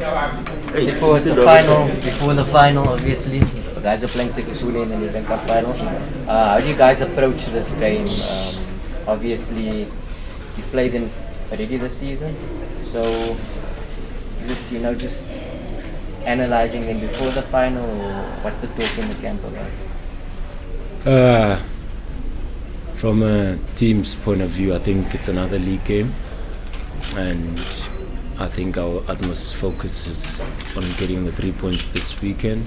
Sipho, it's a final. Before the final, obviously, the guys are playing Sekhukhune in the Nedbank Cup final. How do you guys approach this game? Obviously, you've played in already this season, so is it just analysing them before the final, or what's the talk in the camp about? From a team's point of view, I think it's another league game, and I think our utmost focus is on getting the 3 points this weekend.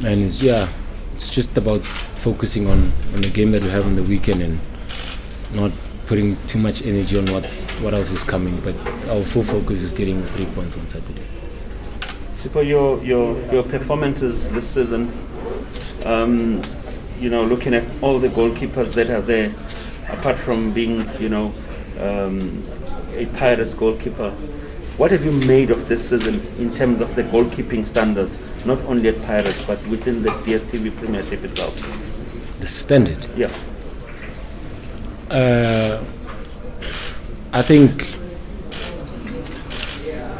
And it's just about focusing on the game that we have on the weekend and not putting too much energy on what else is coming. But our full focus is getting the 3 points on Saturday. Sipho, your performances this season, looking at all the goalkeepers that are there, apart from being, a Pirates goalkeeper, what have you made of this season in terms of the goalkeeping standards, not only at Pirates, but within the DStv Premiership itself? The standard? Yeah. I think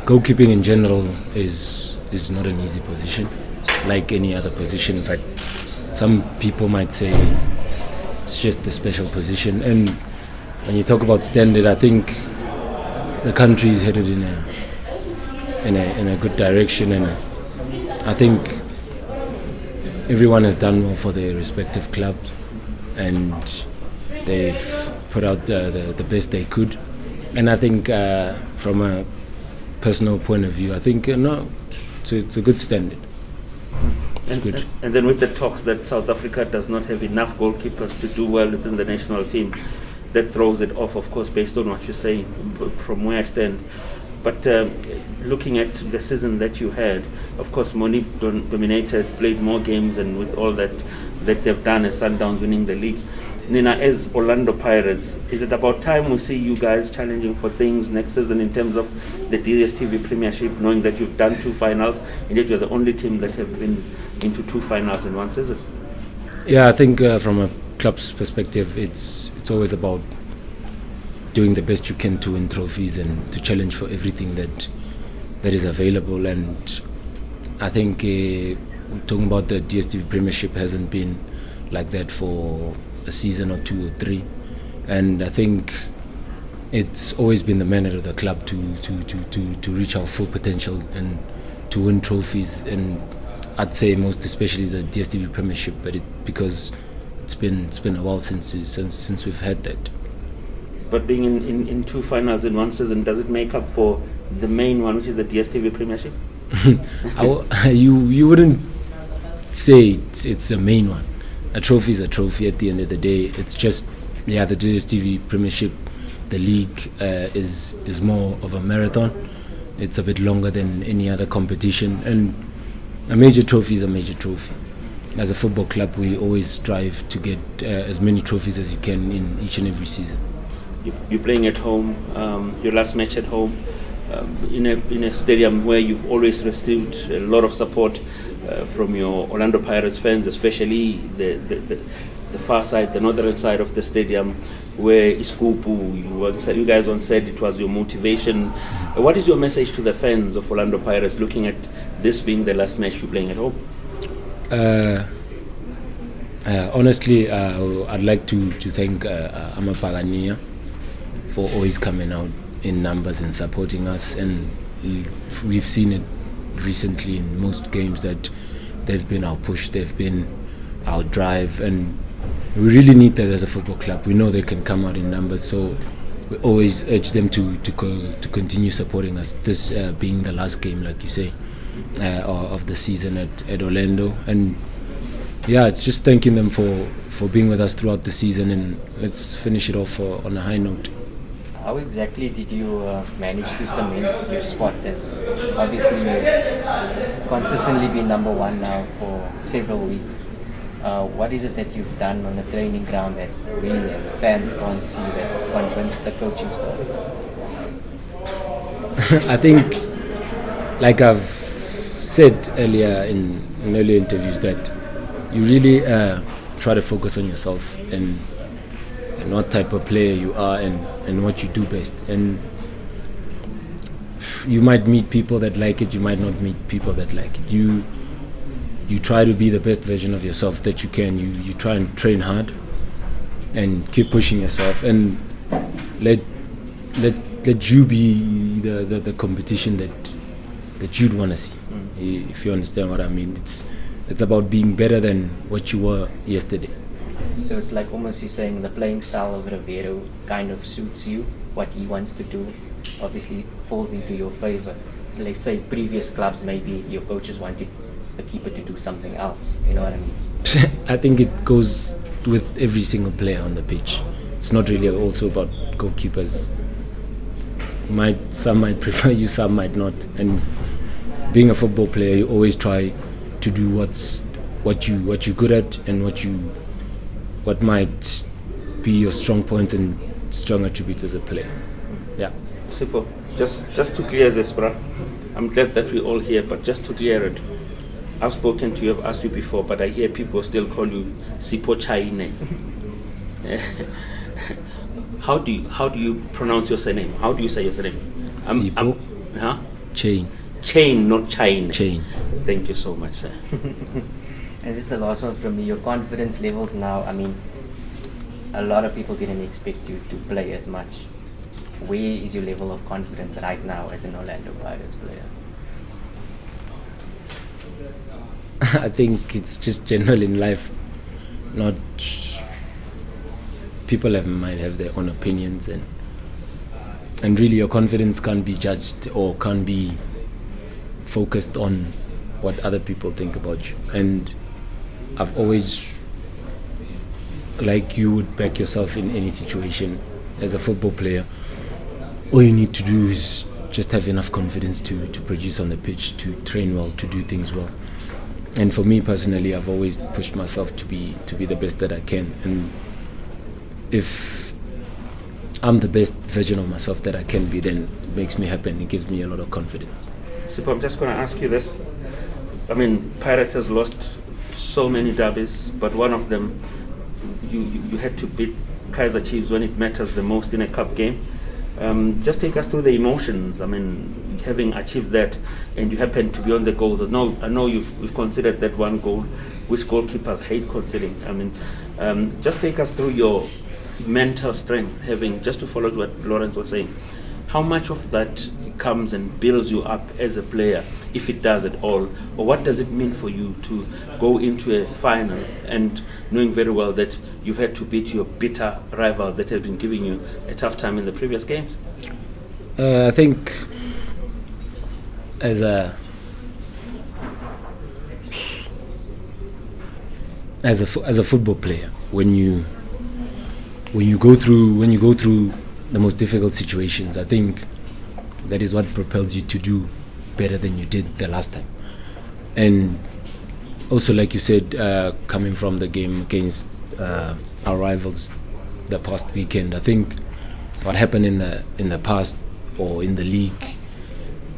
goalkeeping in general is not an easy position, like any other position. In fact, some people might say it's just a special position. And when you talk about standard, I think the country is headed in a good direction, and I think everyone has done well for their respective clubs, and they've put out the best they could. And I think from a personal point of view, I think it's a good standard. And then with the talks that South Africa does not have enough goalkeepers to do well within the national team, that throws it off, of course, based on what you're saying, from where I stand. But looking at the season that you had, of course, Moni dominated, played more games, and with all that they've done as Sundowns winning the league. Nina, as Orlando Pirates, is it about time we see you guys challenging for things next season in terms of the DStv Premiership, knowing that you've done 2 finals, and yet you're the only team that have been into 2 finals in one season? Yeah, I think from a club's perspective, it's always about doing the best you can to win trophies and to challenge for everything that is available. And I think talking about the DStv Premiership hasn't been like that for a season or 2 or 3, and I think it's always been the mandate of the club to reach our full potential and to win trophies, and I'd say most especially the DStv Premiership, because it's been a while since we've had that. But being in 2 finals in one season, does it make up for the main one, which is the DStv Premiership? You wouldn't say it's a main one. A trophy is a trophy at the end of the day. It's just, the DStv Premiership, the league is more of a marathon. It's a bit longer than any other competition, and a major trophy is a major trophy. As a football club, we always strive to get as many trophies as you can in each and every season. You're playing at home, your last match at home, in a stadium where you've always received a lot of support from your Orlando Pirates fans, especially the far side, the northern side of the stadium, where Iskupu, you guys once said it was your motivation. What is your message to the fans of Orlando Pirates, looking at this being the last match you're playing at home? Honestly, I'd like to thank Amapagania for always coming out in numbers and supporting us, and we've seen it recently in most games that they've been our push, they've been our drive, and we really need that as a football club. We know they can come out in numbers, so we always urge them to continue supporting us, this being the last game, like you say, of the season at Orlando. And it's just thanking them for being with us throughout the season, and let's finish it off on a high note. How exactly did you manage to cement your spot, as obviously you've consistently been number 1 now for several weeks? What is it that you've done on the training ground that we and fans can't see that convinced the coaching staff? I think, like I've said earlier in earlier interviews, that you really try to focus on yourself and what type of player you are and what you do best. And you might meet people that like it, you might not meet people that like it. You try to be the best version of yourself that you can. You try and train hard and keep pushing yourself, and let you be the competition that you'd want to see. If you understand what I mean, it's about being better than what you were yesterday. So it's like almost you're saying the playing style of Ribeiro kind of suits you, what he wants to do obviously falls into your favor. So let's say previous clubs, maybe your coaches wanted the keeper to do something else, you know what I mean? I think it goes with every single player on the pitch. It's not really also about goalkeepers. Some might prefer you, some might not. And being a football player, you always try to do what you're good at and what might be your strong points and strong attributes as a player. Yeah. Sipho, just to clear this, bruh. I'm glad that we're all here, but just to clear it, I've spoken to you, I've asked you before, but I hear people still call you Sipho Chaine. How do you pronounce your surname? How do you say your surname? Sipho Chaine. Chaine, not Chaine. Chaine. Thank you so much, sir. And just the last one from me, your confidence levels now, I mean, a lot of people didn't expect you to play as much. Where is your level of confidence right now as an Orlando Pirates player? I think it's just general in life. Not people might have their own opinions, and really your confidence can't be judged or can't be focused on what other people think about you. And I've always, like you would back yourself in any situation as a football player, all you need to do is just have enough confidence to produce on the pitch, to train well, to do things well. And for me personally, I've always pushed myself to be the best that I can. And if I'm the best version of myself that I can be, then it makes me happy and it gives me a lot of confidence. Sipho, I'm just going to ask you this. I mean, Pirates has lost so many derbies, but one of them, you had to beat Kaizer Chiefs when it matters the most in a cup game. Just take us through the emotions. I mean, having achieved that, and you happen to be on the goals. I know you've considered that one goal, which goalkeepers hate considering. I mean, just take us through your mental strength, having, just to follow what Lawrence was saying. How much of that comes and builds you up as a player, if it does at all, or what does it mean for you to go into a final and knowing very well that you've had to beat your bitter rivals that have been giving you a tough time in the previous games? I think as a football player, when you go through the most difficult situations, I think that is what propels you to do better than you did the last time. And also, like you said, coming from the game against our rivals the past weekend, I think what happened in the past or in the league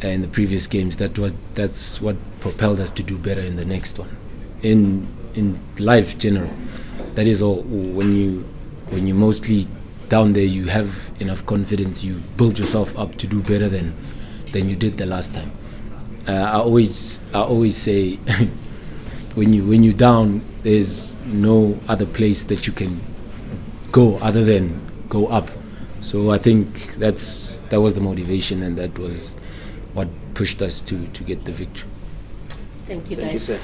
and the previous games, that's what propelled us to do better in the next one. In life general, that is all. When you mostly down there, you have enough confidence, you build yourself up to do better than you did the last time. I always say when you're down, there's no other place that you can go other than go up. So I think that was the motivation, and that was what pushed us to get the victory. Thank you, Thank you, guys. sir.